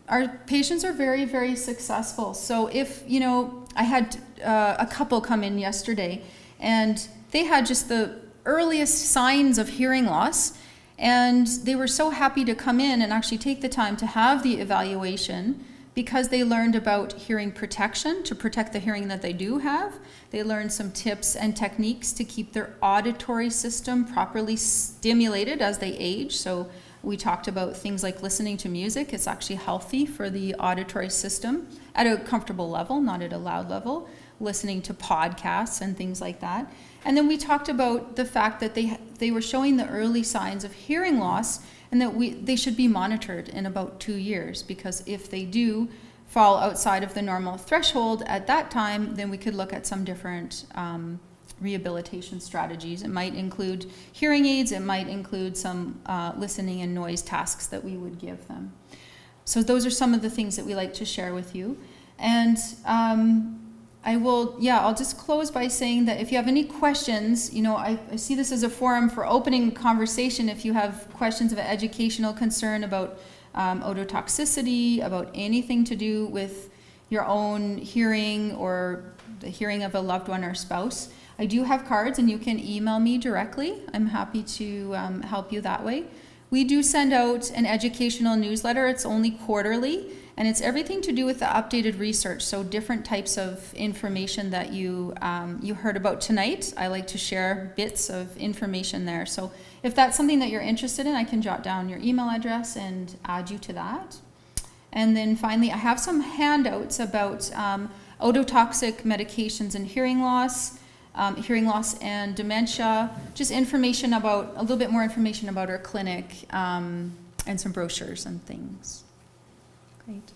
our patients are very, very successful. So if, you know, I had a couple come in yesterday and they had just the earliest signs of hearing loss, and they were so happy to come in and actually take the time to have the evaluation, because they learned about hearing protection to protect the hearing that they do have. They learned some tips and techniques to keep their auditory system properly stimulated as they age. So we talked about things like listening to music. It's actually healthy for the auditory system at a comfortable level, not at a loud level. Listening to podcasts and things like that. And then we talked about the fact that they were showing the early signs of hearing loss, and that they should be monitored in about 2 years, because if they do fall outside of the normal threshold at that time, then we could look at some different rehabilitation strategies. It might include hearing aids, it might include some listening and noise tasks that we would give them. So those are some of the things that we like to share with you. And I'll just close by saying that if you have any questions, you know, I see this as a forum for opening conversation. If you have questions of an educational concern about ototoxicity, about anything to do with your own hearing or the hearing of a loved one or spouse, I do have cards and you can email me directly. I'm happy to help you that way. We do send out an educational newsletter. It's only quarterly, And it's everything to do with the updated research. So different types of information that you heard about tonight. I like to share bits of information there. So if that's something that you're interested in, I can jot down your email address and add you to that. And then finally, I have some handouts about ototoxic medications and hearing loss and dementia, just information about, a little bit more information about our clinic, and some brochures and things. Great.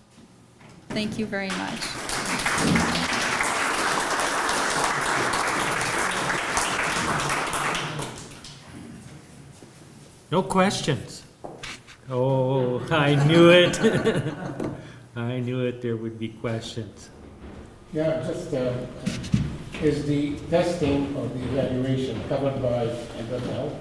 Thank you very much.
No questions? Oh, I knew it. I knew it, there would be questions.
Yeah, just, is the testing or the evaluation covered by Alberta Health?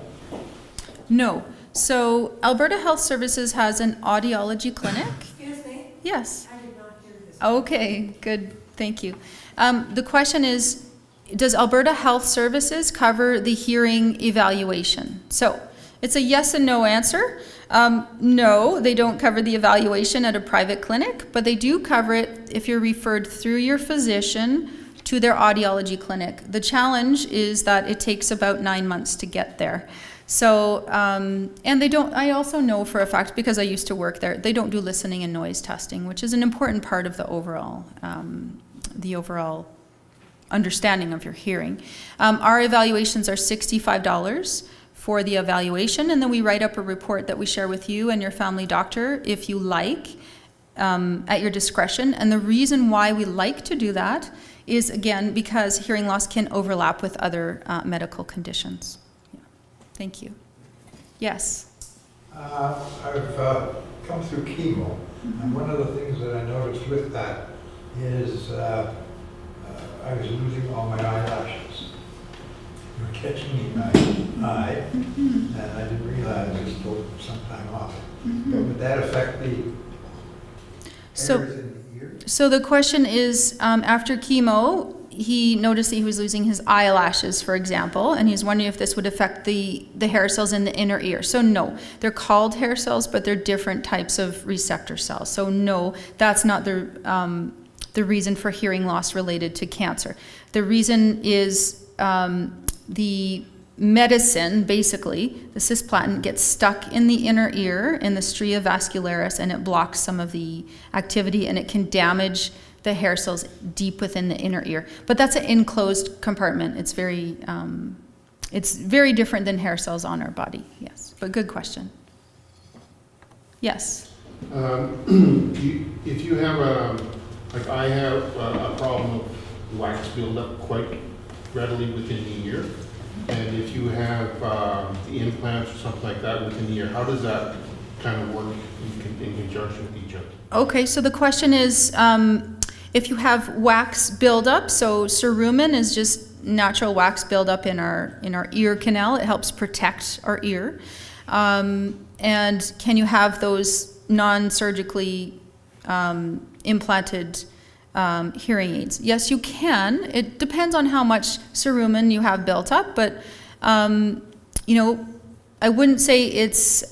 No. So Alberta Health Services has an audiology clinic.
Excuse me,
Yes.
I did not hear this.
Okay, good. Thank you. The question is, does Alberta Health Services cover the hearing evaluation? So it's a yes and no answer. No, they don't cover the evaluation at a private clinic, but they do cover it if you're referred through your physician to their audiology clinic. The challenge is that it takes about 9 months to get there. So, and they don't, I also know for a fact, because I used to work there, they don't do listening and noise testing, which is an important part of the overall understanding of your hearing. Our evaluations are $65 for the evaluation, and then we write up a report that we share with you and your family doctor if you like, at your discretion. And the reason why we like to do that is, again, because hearing loss can overlap with other medical conditions. Yeah. Thank you. Yes.
I've come through chemo, and one of the things that I noticed with that is I was losing all my eyelashes. They were catching in my eye, and I didn't realize it took some time off. But would that affect the
So-
hairs in the ear?
So the question is, after chemo, he noticed that he was losing his eyelashes, for example, and he's wondering if this would affect the hair cells in the inner ear. So no, they're called hair cells, but they're different types of receptor cells. So no, that's not the reason for hearing loss related to cancer. The reason is the medicine, basically, the cisplatin gets stuck in the inner ear, in the stria vascularis, and it blocks some of the activity, and it can damage the hair cells deep within the inner ear. But that's an enclosed compartment. It's very different than hair cells on our body, yes. But good question. Yes.
If you have like I have a problem of wax buildup quite readily within the ear, and if you have the implants or something like that within the ear, how does that kind of work in conjunction with each other?
Okay, so the question is, if you have wax buildup, so cerumen is just natural wax buildup in our ear canal. It helps protect our ear. And can you have those non-surgically implanted hearing aids? Yes, you can. It depends on how much cerumen you have built up, but I wouldn't say it's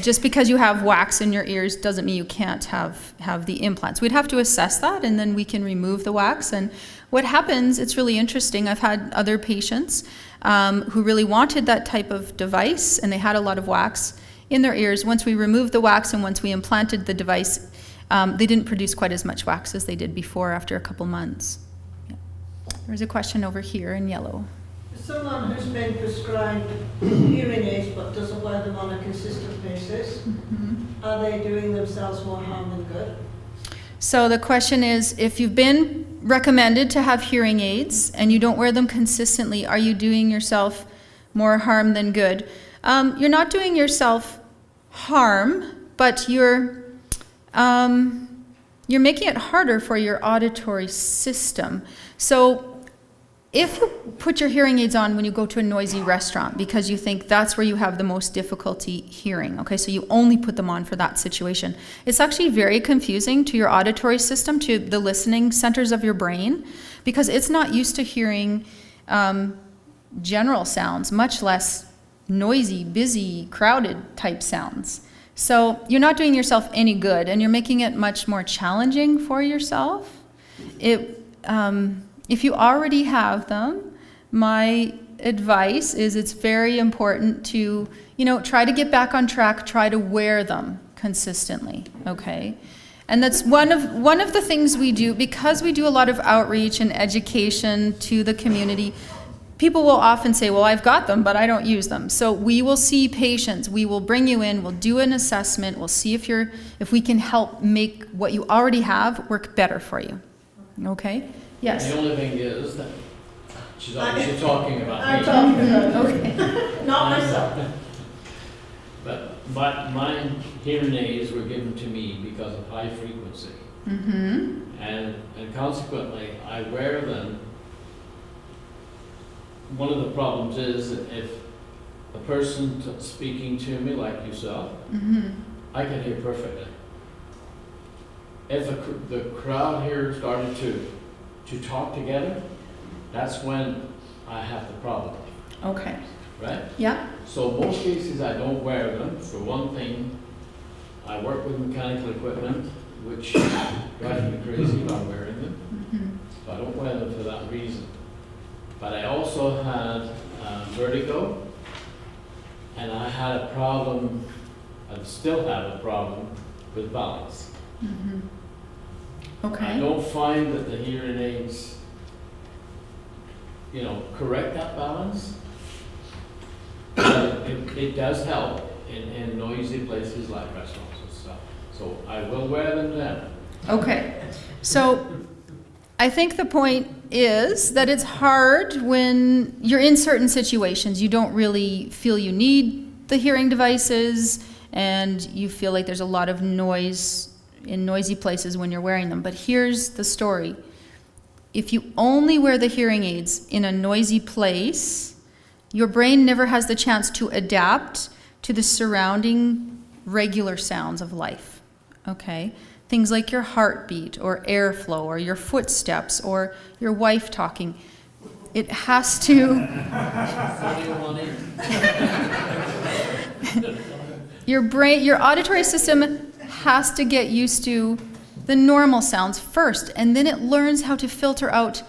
just because you have wax in your ears doesn't mean you can't have the implants. We'd have to assess that, and then we can remove the wax. And what happens, it's really interesting. I've had other patients who really wanted that type of device, and they had a lot of wax in their ears. Once we removed the wax and once we implanted the device, they didn't produce quite as much wax as they did before after a couple months. Yeah. There's a question over here in yellow.
Someone who's been prescribed hearing aids but doesn't wear them on a consistent basis, are they doing themselves more harm than good?
So the question is, if you've been recommended to have hearing aids and you don't wear them consistently, are you doing yourself more harm than good? You're not doing yourself harm, but you're making it harder for your auditory system. So if you put your hearing aids on when you go to a noisy restaurant because you think that's where you have the most difficulty hearing, okay, so you only put them on for that situation, it's actually very confusing to your auditory system, to the listening centers of your brain, because it's not used to hearing general sounds, much less noisy, busy, crowded type sounds. So you're not doing yourself any good, and you're making it much more challenging for yourself. If you already have them, my advice is it's very important to, try to get back on track, try to wear them consistently, okay? And that's one of the things we do, because we do a lot of outreach and education to the community. People will often say, well, I've got them, but I don't use them. So we will see patients, we will bring you in, we'll do an assessment, we'll see if we can help make what you already have work better for you. Okay? Yes?
The only thing is that she's obviously talking about me.
I'm talking about
Okay.
not myself.
But my hearing aids were given to me because of high frequency.
Mm-hmm.
And consequently, I wear them. One of the problems is that if a person speaking to me like yourself,
Mm-hmm.
I can hear perfectly. If the crowd here started to talk together, that's when I have the problem,
Okay.
right?
Yeah.
So most cases I don't wear them. For one thing, I work with mechanical equipment, which drives me crazy about wearing them.
Mm-hmm.
So I don't wear them for that reason. But I also had vertigo, and I had a problem, I still have a problem with balance.
Mm-hmm.
I
Okay.
don't find that the hearing aids, correct that balance. But it does help in noisy places like restaurants and stuff. So I will wear them then.
Okay. So I think the point is that it's hard when you're in certain situations. You don't really feel you need the hearing devices, and you feel like there's a lot of noise in noisy places when you're wearing them. But here's the story. If you only wear the hearing aids in a noisy place, your brain never has the chance to adapt to the surrounding regular sounds of life, okay? Things like your heartbeat or airflow or your footsteps or your wife talking. It has to... Your auditory system has to get used to the normal sounds first, and then it learns how to filter out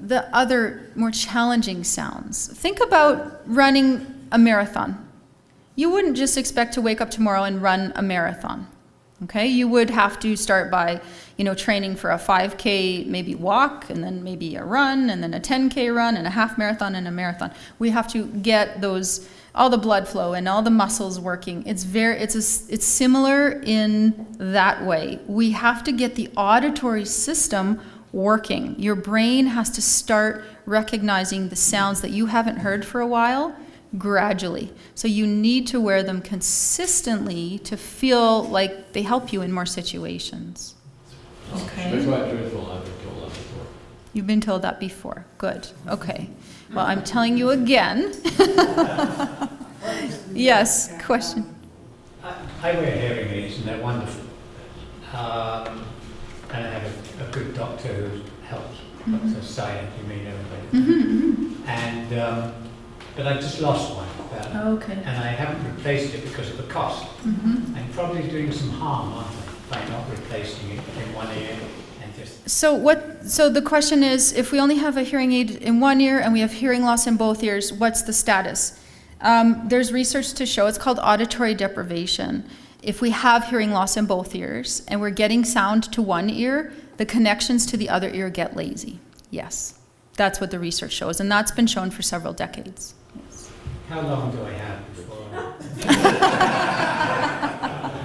the other more challenging sounds. Think about running a marathon. You wouldn't just expect to wake up tomorrow and run a marathon. Okay, you would have to start by, training for a 5K, maybe walk, and then maybe a run, and then a 10K run, and a half marathon, and a marathon. We have to get all the blood flow and all the muscles working. It's similar in that way. We have to get the auditory system working. Your brain has to start recognizing the sounds that you haven't heard for a while gradually. So you need to wear them consistently to feel like they help you in more situations. Okay.
That's why truthful, I've been told that before.
You've been told that before. Good. Okay. Well, I'm telling you again. Yes, question.
I wear hearing aids and they're wonderful. And I have a good doctor who helps. Dr. Science, you may know him.
Mm-hmm.
And but I just lost one.
Okay.
And I haven't replaced it because of the cost.
Mm-hmm.
I'm probably doing some harm, aren't I, by not replacing it in one ear and just...
So the question is, if we only have a hearing aid in one ear and we have hearing loss in both ears, what's the status? There's research to show, it's called auditory deprivation. If we have hearing loss in both ears and we're getting sound to one ear, the connections to the other ear get lazy. Yes, that's what the research shows, and that's been shown for several decades. Yes.
How long do I have before?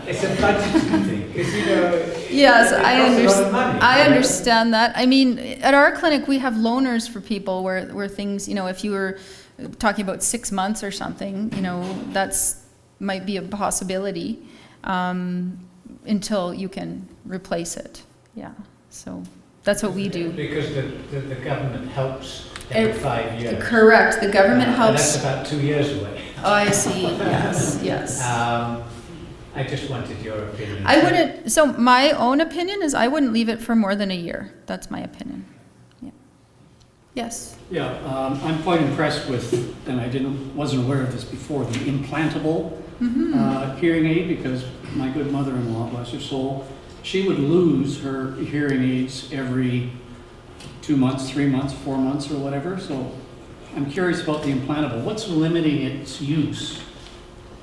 It's a budgeting thing, because
Yes,
it costs a lot of money.
I understand that. I mean, at our clinic, we have loaners for people where things, if you were talking about 6 months or something, that's might be a possibility until you can replace it. Yeah, so that's what we do.
Because the government helps every 5 years.
Correct, the government
And
helps.
that's about 2 years away.
Oh, I see, yes.
I just wanted your opinion.
I wouldn't, so my own opinion is I wouldn't leave it for more than a year. That's my opinion. Yeah. Yes.
Yeah, I'm quite impressed with, and I wasn't aware of this before, the implantable hearing aid, because my good mother-in-law, bless her soul, she would lose her hearing aids every 2 months, 3 months, 4 months, or whatever. So I'm curious about the implantable. What's limiting its use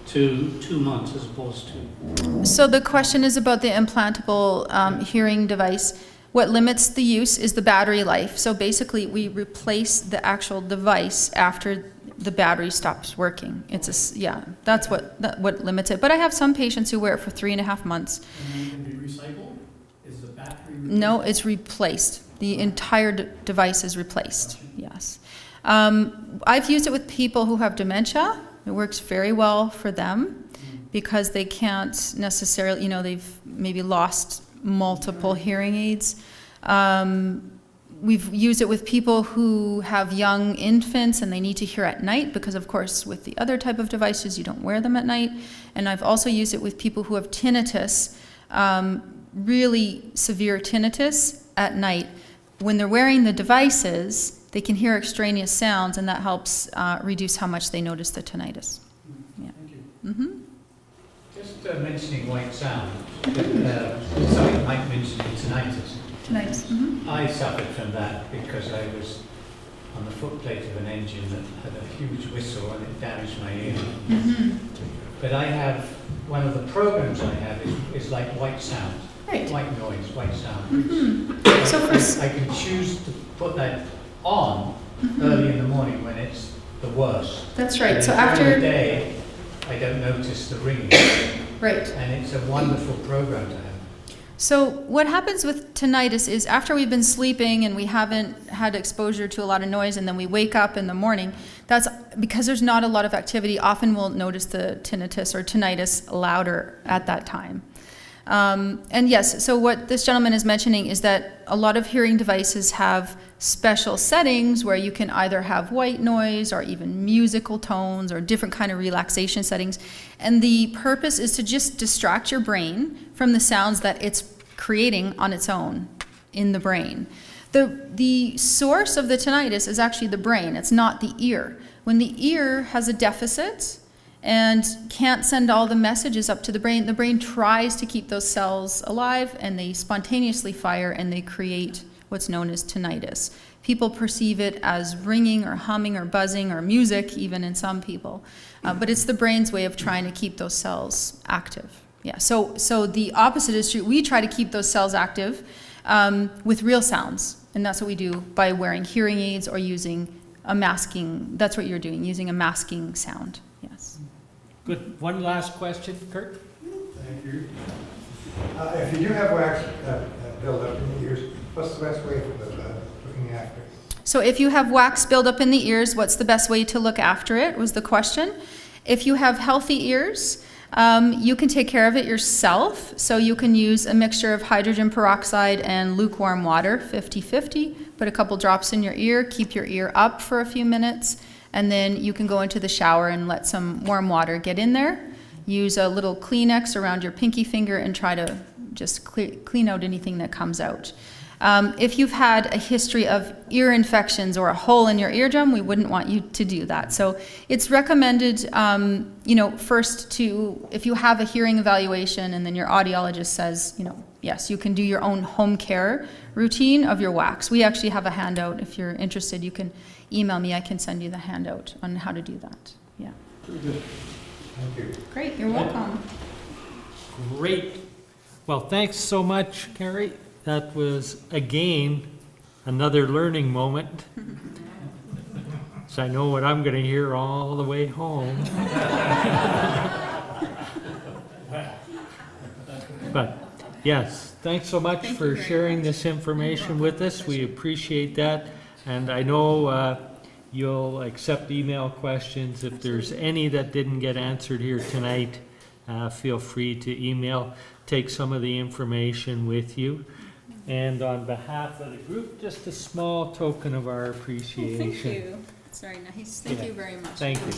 to 2 months as opposed to?
So the question is about the implantable hearing device. What limits the use is the battery life. So basically, we replace the actual device after the battery stops working. That's what limits it. But I have some patients who wear it for 3.5 months.
And then can be recycled? Is the battery replaced?
No, it's replaced. The entire device is replaced. Yes. I've used it with people who have dementia. It works very well for them because they can't necessarily, they've maybe lost multiple hearing aids. We've used it with people who have young infants and they need to hear at night because, of course, with the other type of devices, you don't wear them at night. And I've also used it with people who have tinnitus, really severe tinnitus at night. When they're wearing the devices, they can hear extraneous sounds, and that helps reduce how much they notice the tinnitus. Yeah.
Thank you.
Mm-hmm.
Just mentioning white sound, something Mike mentioned in tinnitus.
Tinnitus. Mm-hmm.
I suffered from that because I was on the footplate of an engine that had a huge whistle and it damaged my ear.
Mm-hmm.
But I have, one of the programs I have is like white sound,
Right.
white noise, white sound.
Mm-hmm. So for
I can choose to put that on early in the morning when it's the worst.
that's right.
And
So
during
after
the day, I don't notice the ringing,
right.
and it's a wonderful program to have.
So what happens with tinnitus is after we've been sleeping and we haven't had exposure to a lot of noise and then we wake up in the morning, that's because there's not a lot of activity. Often we'll notice the tinnitus or tinnitus louder at that time. And yes, so what this gentleman is mentioning is that a lot of hearing devices have special settings where you can either have white noise or even musical tones or different kind of relaxation settings. And the purpose is to just distract your brain from the sounds that it's creating on its own in the brain. The source of the tinnitus is actually the brain. It's not the ear. When the ear has a deficit and can't send all the messages up to the brain tries to keep those cells alive and they spontaneously fire and they create what's known as tinnitus. People perceive it as ringing or humming or buzzing or music, even in some people. But it's the brain's way of trying to keep those cells active. Yeah, so the opposite is true. We try to keep those cells active with real sounds. And that's what we do by wearing hearing aids or using a masking. That's what you're doing, using a masking sound. Yes.
Good. One last question, Kurt?
Thank you. If you do have wax buildup in the ears, what's the best way of looking after it?
So if you have wax buildup in the ears, what's the best way to look after it was the question. If you have healthy ears, you can take care of it yourself. So you can use a mixture of hydrogen peroxide and lukewarm water, 50-50. Put a couple drops in your ear, keep your ear up for a few minutes, and then you can go into the shower and let some warm water get in there. Use a little Kleenex around your pinky finger and try to just clean out anything that comes out. If you've had a history of ear infections or a hole in your eardrum, we wouldn't want you to do that. So it's recommended, first if you have a hearing evaluation and then your audiologist says, yes, you can do your own home care routine of your wax. We actually have a handout. If you're interested, you can email me. I can send you the handout on how to do that. Yeah.
Thank you.
Great. You're welcome.
Great. Well, thanks so much, Carrie. That was, again, another learning moment. So I know what I'm going to hear all the way home. But, yes, thanks so much for sharing this information with us. We appreciate that. And I know you'll accept email questions. If there's any that didn't get answered here tonight, feel free to email. Take some of the information with you. And on behalf of the group, just a small token of our appreciation.
Thank you. It's very nice. Thank you very much.
Thank you.